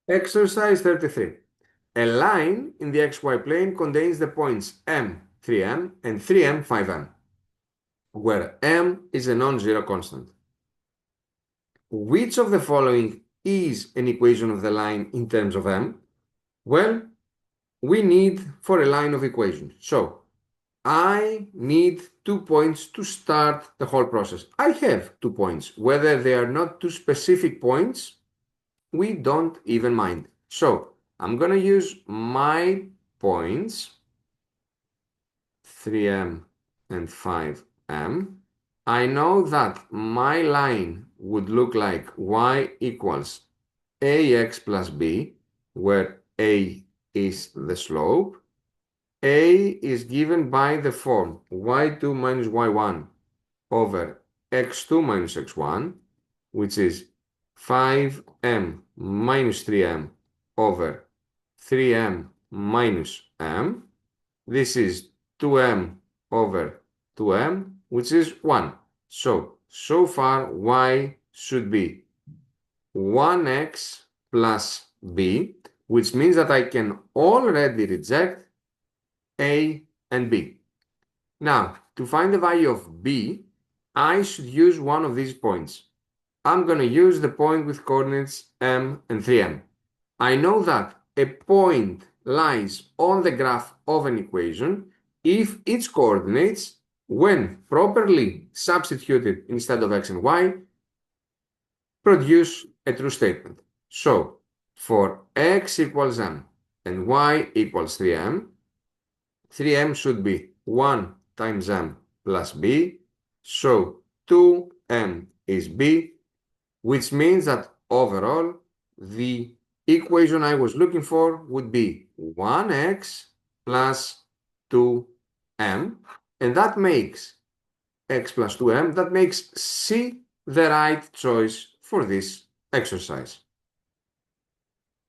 Exercise 33. A line in the xy plane contains the points m, 3m, and 3m, 5m, where m is a non-zero constant. Which of the following is an equation of the line in terms of m? Well, we need for a line of equations. So I need 2 points to start the whole process. I have 2 points. Whether they are not 2 specific points, we don't even mind. So I'm going to use my points, 3m and 5m. I know that my line would look like y equals ax plus b, where a is the slope. A is given by the form y2 minus y1 over x2 minus x1, which is 5m minus 3m over 3m minus m. This is 2m over 2m, which is 1. So far y should be 1x plus b, which means that I can already reject a and b. Now, to find the value of b, I should use one of these points. I'm going to use the point with coordinates m and 3m. I know that a point lies on the graph of an equation if its coordinates, when properly substituted instead of x and y, produce a true statement. So, for x equals m and y equals 3m, 3m should be 1 times m plus b. So 2m is b, which means that overall the equation I was looking for would be 1x plus 2m, and that makes x plus 2m, that makes C the right choice for this exercise.